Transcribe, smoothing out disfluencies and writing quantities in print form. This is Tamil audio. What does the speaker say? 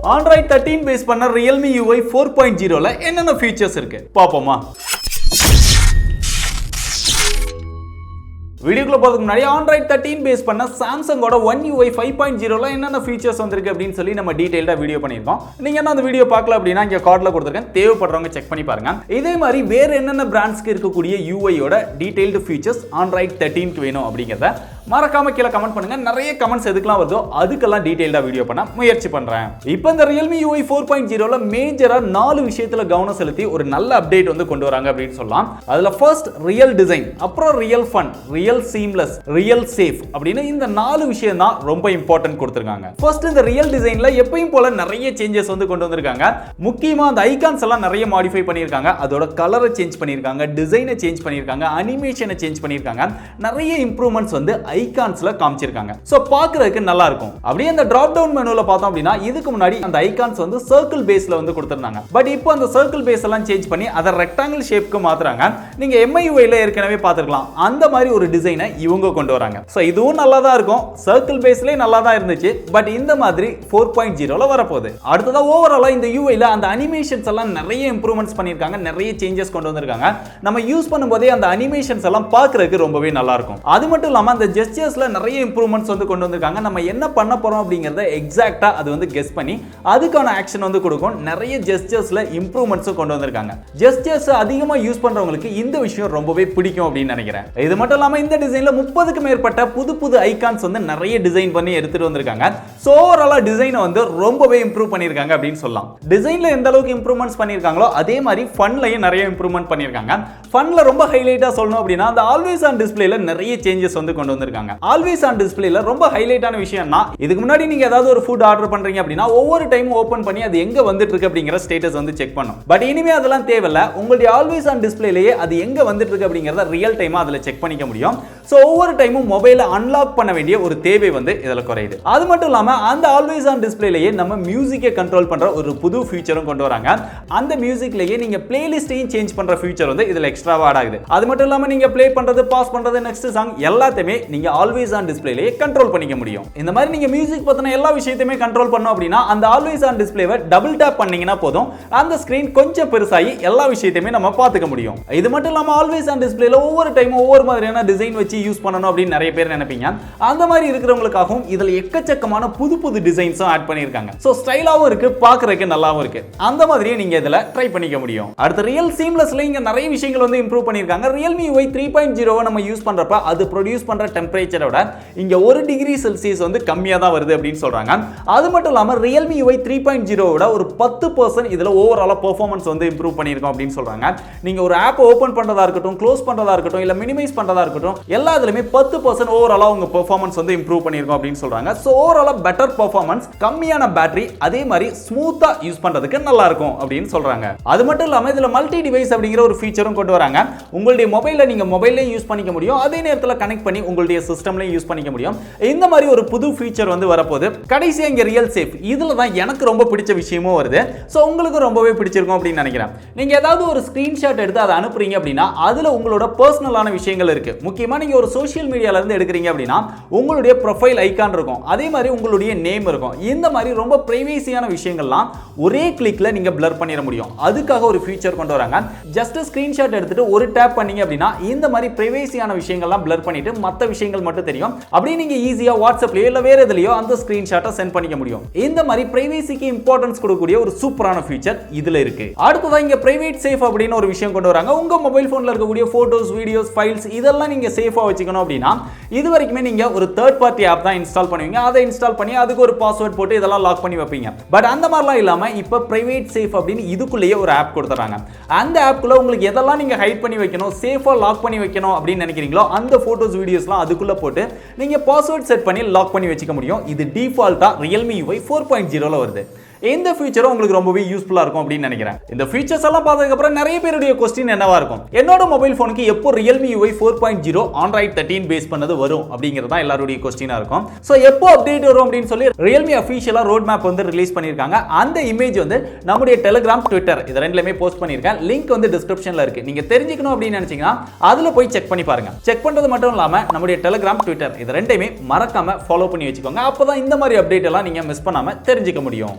Android 13 பேஸ் பண்ண Realme UI 4.0 ல என்னென்ன ஃபீச்சர்ஸ் இருக்கு பாப்போமா? வீடியோக்குள்ள போறதுக்கு முன்னாடி Android 13 பேஸ் பண்ண Samsung-ஓட One UI 5.0 ல என்னென்ன ஃபீச்சர்ஸ் வந்திருக்கு அப்படினு சொல்லி நம்ம டீடைலா வீடியோ பண்ணிருக்கோம். நீங்க என்ன அந்த வீடியோ பார்க்கல அப்படினா இங்க கார்ட்ல கொடுத்திருக்கேன். தேவைப்படுறவங்க செக் பண்ணி பாருங்க. இதே மாதிரி வேற என்னென்ன பிராண்ட்ஸ்க்கு இருக்கக்கூடிய UI-யோட டீடைல்டு ஃபீச்சர்ஸ் Android 13க்கு வேணும் அப்படிங்கறத மறக்காம கீழ கமெண்ட் பண்ணுங்க. நிறைய கமெண்ட்ஸ் எதுக்கெல்லாம் வருதோ அதுக்கெல்லாம் டீடைலா வீடியோ பண்ண முயற்சி பண்றேன். இப்போ இந்த Realme UI 4.0 ல மேஜரா 4 விஷயத்துல கவனம் செலுத்தி ஒரு நல்ல அப்டேட் வந்து கொண்டு வராங்க அப்படினு சொல்லலாம். அதுல ஃபர்ஸ்ட் ரியல் டிசைன், அப்புறம் real fun, real seamless, real safe அப்படின இந்த 4 விஷயம் தான் ரொம்ப இம்பார்ட்டன்ட் கொடுத்திருக்காங்க. ஃபர்ஸ்ட் இந்த ரியல் டிசைன்ல எப்பவும் போல நிறைய சேஞ்சஸ் வந்து கொண்டு வந்திருக்காங்க. முக்கியமா அந்த ஐகான்ஸ் எல்லாம் நிறைய மாடிஃபை பண்ணிருக்காங்க. அதோட கலரை சேஞ்ச் பண்ணிருக்காங்க, டிசைனை சேஞ்ச் பண்ணிருக்காங்க, அனிமேஷனை சேஞ்ச் பண்ணிருக்காங்க. நிறைய இம்ப்ரூவ்மென்ட்ஸ் வந்து ஐகான்ஸ்ல காமிச்சிருக்காங்க. சோ பார்க்கிறதுக்கு நல்லா இருக்கும். அப்படியே அந்த டிராப் டவுன் மெனுல பார்த்தோம் அப்படினா இதுக்கு முன்னாடி அந்த ஐகான்ஸ் வந்து சர்க்கிள் பேஸ்ல வந்து கொடுத்திருந்தாங்க. பட் இப்போ அந்த சர்க்கிள் பேஸ் எல்லாம் சேஞ்ச் பண்ணி அத ரெக்டாங்கிள் ஷேப்க்கு மாத்துறாங்க. நீங்க MIUI ல ஏற்கனவே பார்த்திருக்கலாம். அந்த மாதிரி ஒரு டிசைனை இவங்க கொண்டு வராங்க. சோ இதுவும் நல்லா தான் இருக்கும். சர்க்கிள் பேஸ்லயே நல்லா தான் இருந்துச்சு. பட் இந்த மாதிரி 4.0 ல வரப்போகுது. அடுத்ததா ஓவராலா இந்த UI ல அந்த அனிமேஷன்ஸ் எல்லாம் நிறைய இம்ப்ரூவ்மென்ட்ஸ் பண்ணிருக்காங்க. நிறைய சேஞ்சஸ் கொண்டு வந்திருக்காங்க. நம்ம யூஸ் பண்ணும்போதே அந்த அனிமேஷன்ஸ் எல்லாம் பார்க்கிறதுக்கு ரொம்பவே நல்லா இருக்கும். அது மட்டும் இல்லாம அந்த ஜெஸ்டர்ஸ்ல நிறைய இம்ப்ரூவ்மென்ட்ஸ் வந்து கொண்டு வந்திருக்காங்க. நம்ம என்ன பண்ண போறோம் அப்படிங்கறத எக்ஸாக்ட்டா அது வந்து கெஸ் பண்ணி அதுக்கான ஆக்ஷன் வந்து கொடுக்கும். நிறைய ஜெஸ்டர்ஸ்ல இம்ப்ரூவ்மென்ட்ஸ் கொண்டு வந்திருக்காங்க. ஜெஸ்டர்ஸ் அதிகமா யூஸ் பண்றவங்களுக்கு இந்த விஷயம் ரொம்பவே பிடிக்கும் அப்படின்னு நினைக்கிறேன். இது மட்டும் இல்லாம இந்த டிசைன்ல 30க்கு மேற்பட்ட புது ஐகான்ஸ் வந்து நிறைய டிசைன் பண்ணி எடுத்துட்டு வந்திருக்காங்க. சோ ஓவராலா டிசைனை வந்து ரொம்பவே இம்ப்ரூவ் பண்ணிருக்காங்க அப்படின்னு சொல்லலாம். டிசைன்ல எந்த அளவுக்கு இம்ப்ரூவ்மென்ட்ஸ் பண்ணிருக்காங்களோ அதே மாதிரி ஃபன்லயும் நிறைய இம்ப்ரூவ்மென்ட் பண்ணிருக்காங்க. ஃபன்ல ரொம்ப ஹைலைட்டா சொல்லணும் அப்படினா அந்த ஆல்வேஸ் ஆன் டிஸ்ப்ளேல நிறைய சேஞ்சஸ் வந்து கொண்டு வந்திருக்காங்க. ஆல்வேஸ் ஆன் டிஸ்ப்ளேல ரொம்ப ஹைலைட்டான விஷயம்னா இதுக்கு முன்னாடி நீங்க ஏதாவது ஒரு ஃபுட் ஆர்டர் பண்றீங்க அப்படினா ஒவ்வொரு டைம் ஓபன் பண்ணி அது எங்க வந்துட்டு இருக்கு அப்படிங்கற ஸ்டேட்டஸ் வந்து செக் பண்ணும். பட் இனிமே அதெல்லாம் தேவையில்ல. உங்களுடைய ஆல்வேஸ் ஆன் டிஸ்ப்ளேலயே அது எங்க வந்துட்டு இருக்கு அப்படிங்கறத ரியல் டைமா அதுல செக் பண்ணிக்க முடியும். சோ ஒவ்வொரு டைமும் மொபைலை அன்லாக் பண்ண வேண்டிய ஒரு தேவை வந்து இதல குறையுது. அது மட்டும் இல்லாம அந்த ஆல்வேஸ் ஆன் டிஸ்ப்ளேலயே நம்ம மியூசிக்கை கண்ட்ரோல் பண்ற ஒரு புது ஃபீச்சரும் கொண்டு வராங்க. அந்த மியூசிக்லயே நீங்க பிளேலிஸ்டையும் சேஞ்ச் பண்ற ஃபீச்சர் வந்து இதுல எக்ஸ்ட்ராவா ஆட் ஆகுது. அது மட்டும் இல்லாம நீங்க ப்ளே பண்றது, பாஸ் பண்றது, நெக்ஸ்ட் சாங் எல்லாத்தையுமே நீங்க ஆல்வேஸ் ஆன் டிஸ்ப்ளேலயே கண்ட்ரோல் பண்ணிக்க முடியும். இந்த மாதிரி நீங்க மியூசிக் பத்தின எல்லா விஷயத்தையுமே கண்ட்ரோல் பண்ணனும் அப்படினா அந்த ஆல்வேஸ் ஆன் டிஸ்ப்ளேவை டபுள் டாப் பண்ணீங்கனா போதும் அந்த ஸ்கிரீன் கொஞ்சம் பெருசாகி எல்லா விஷயத்தையுமே நம்ம பாத்துக்க முடியும். இது மட்டும் இல்லாம ஆல்வேஸ் ஆன் டிஸ்ப்ளேல ஒவ்வொரு டைமும் ஒவ்வொரு மாதிரியான டிசைன் வச்சு யூஸ் பண்ணனும் அப்படி நிறைய பேர் நினைப்பீங்க. அந்த மாதிரி இருக்கிறவங்களுக்காகவும் இதுல எக்கச்சக்கமான புது டிசைன்ஸும் ஆட் பண்ணிருக்காங்க. சோ ஸ்டைலாவும் இருக்கு, பார்க்கிறதுக்கு நல்லாவும் இருக்கு. அந்த மாதிரியே நீங்க இதல ட்ரை பண்ணிக்க முடியும். அடுத்து ரியல் சீம்லெஸ்ல இங்க நிறைய விஷயங்கள் வந்து இம்ப்ரூவ் பண்ணிருக்காங்க. Realme UI 3.0 நம்ம யூஸ் பண்றப்ப அது ப்ரொடியூஸ் பண்ற டெம்பரேச்சரோட இங்க 1 டிகிரி செல்சியஸ் வந்து கம்மியா தான் வருது அப்படினு சொல்றாங்க. அது மட்டும் இல்லாம Realme UI 3.0 ஓட ஒரு 10% இதுல ஓவராலா பெர்ஃபார்மன்ஸ் வந்து இம்ப்ரூவ் பண்ணிருக்கோம் அப்படினு சொல்றாங்க. நீங்க ஒரு ஆப் ஓபன் பண்றதா இருக்கட்டும், க்ளோஸ் பண்றதா இருக்கட்டும், இல்ல மினிமைஸ் பண்றதா இருக்கட்டும், எல்லாத்துலயுமே 10% ஓவராலா உங்க பெர்ஃபார்மன்ஸ் வந்து இம்ப்ரூவ் பண்ணிருக்கோம் அப்படினு சொல்றாங்க. சோ ஓவராலா பெட்டர் பெர்ஃபார்மன்ஸ், கம்மியான பேட்டரி, அதே மாதிரி ஸ்மூத்தா யூஸ் பண்றதுக்கு நல்லா இருக்கும் அப்படினு சொல்றாங்க. அது மட்டும் இல்லாம இதுல மல்டி டிவைஸ் அப்படிங்கற ஒரு ஃபீச்சரும் கொண்டு வராங்க. உங்களுடைய மொபைல்ல நீங்க மொபைல்லயும் யூஸ் பண்ணிக்க முடியும், அதே நேரத்துல கனெக்ட் பண்ணி உங்களுடைய சிஸ்டம்லயும் யூஸ் பண்ணிக்க முடியும். இந்த மாதிரி ஒரு புது ஃபீச்சர் வந்து வரப்போகுது. கடைசியா இங்க ரியல் சேஃப், இதுல தான் எனக்கு ரொம்ப பிடிச்ச விஷயமும் வருது. சோ உங்களுக்கு ரொம்பவே பிடிச்சிருக்கும் அப்படின்னு நினைக்கிறேன். நீங்க ஏதாவது ஒரு ஸ்கிரீன்ஷாட் எடுத்து அதை அனுப்புறீங்க அப்படின்னா அதுல உங்களோட பர்சனலான விஷயங்கள் இருக்கு. முக்கியமா நீங்க ஒரு சோஷியல் மீடியால இருந்து எடுக்கிறீங்க அப்படின்னா உங்களுடைய ப்ரொஃபைல் ஐகான் இருக்கும், அதே மாதிரி உங்களுடைய நேம் இருக்கும். இந்த மாதிரி ரொம்ப பிரைவேசியான விஷயங்கள்லாம் ஒரே கிளிக்ல நீங்க பிளர் பண்ணிட முடியும். அதுக்காக ஒரு ஃபீச்சர் கொண்டு வராங்க. ஜஸ்ட் ஸ்கிரீன்ஷாட் எடுத்துட்டு ஒரு டேப் பண்ணீங்க அப்படின்னா இந்த மாதிரி பிரைவேசியான விஷயங்கள்லாம் பிளர் பண்ணிட்டு மற்ற விஷயங்கள் மட்டும் தெரியும். அப்படியே நீங்க ஈஸியா வாட்ஸ்அப்லயோ இல்ல வேற எதுலயோ அந்த ஸ்கிரீன்ஷாட்டை சென்ட் பண்ணிக்க முடியும். இந்த மாதிரி பிரைவேசிக்கு இம்பார்ட்டன்ஸ் கொடுக்கக்கூடிய ஒரு சூப்பரான ஃபீச்சர் இதுல இருக்கு. அடுத்ததா இங்க பிரைவேட் சேஃப் அப்படின்னு ஒரு விஷயம் கொண்டு வராங்க. உங்க மொபைல் போன்ல இருக்கக்கூடிய போட்டோஸ், வீடியோஸ், ஃபைல்ஸ் இதெல்லாம் நீங்க சேஃபா வச்சுக்கணும் அப்படின்னா இது வரைக்குமே நீங்க ஒரு தேர்ட் பார்ட்டி ஆப் தான் இன்ஸ்டால் பண்ணுவீங்க. அதை இன்ஸ்டால் பண்ணி அதுக்கு ஒரு பாஸ்வேர்ட் போட்டு இதெல்லாம் லாக் பண்ணி வைப்பீங்க. பட் அந்த மாதிரிலாம் இல்லாம இப்ப பிரைவேட் சேஃப் அப்படின்னு இதுக்குள்ளேயே ஒரு ஆப் கொடுத்துறாங்க. அந்த ஆப்க்குள்ள உங்களுக்கு எதெல்லாம் நீங்க ஹைட் பண்ணி வைக்கணும், சேஃபா லாக் பண்ணி வைக்கணும் அப்படின்னு நினைக்கிறீங்களோ அந்த போட்டோஸ், வீடியோஸ்லாம் அதுக்குள்ள போட்டு நீங்க பாஸ்வேர்ட் செட் பண்ணி லாக் பண்ணி வச்சுக்க முடியும். இது டிஃபால்ட்டா Realme UI 4.0 ல வருது. இந்த ஃபீச்சரும் உங்களுக்கு ரொம்பவே யூஸ்ஃபுல்லா இருக்கும் அப்படின்னு நினைக்கிறேன். இந்த ஃபீச்சர்ஸ் எல்லாம் பார்த்ததுக்கு அப்புறம் நிறைய பேருடைய क्वेश्चन என்னவா இருக்கும், என்னோட மொபைல் போனுக்கு எப்போ Realme UI 4.0 Android 13 பேஸ் பண்ணது வரும் அப்படிங்கிறது தான் எல்லாருடைய क्वेश्चनआ இருக்கும். சோ எப்போ அப்டேட் வரும் அப்படின்னு சொல்லி Realme அபிஷியலா ரோட் மேப் வந்து ரிலீஸ் பண்ணிருக்காங்க. அந்த இமேஜ் வந்து நம்முடைய Telegram, Twitter இது ரெண்டுலயுமே போஸ்ட் பண்ணிருக்கேன். லிங்க் வந்து டிஸ்கிரிப்ஷன்ல இருக்கு. நீங்க தெரிஞ்சுக்கணும் அப்படின்னு நினைச்சீங்கன்னா அதுல போய் செக் பண்ணி பாருங்க. செக் பண்றது மட்டும் இல்லாம நம்முடைய Telegram, Twitter இது ரெண்டையுமே மறக்காம ஃபாலோ பண்ணி வச்சுக்கோங்க. அப்பதான் இந்த மாதிரி அப்டேட் எல்லாம் நீங்க மிஸ் பண்ணாம தெரிஞ்சுக்க முடியும்.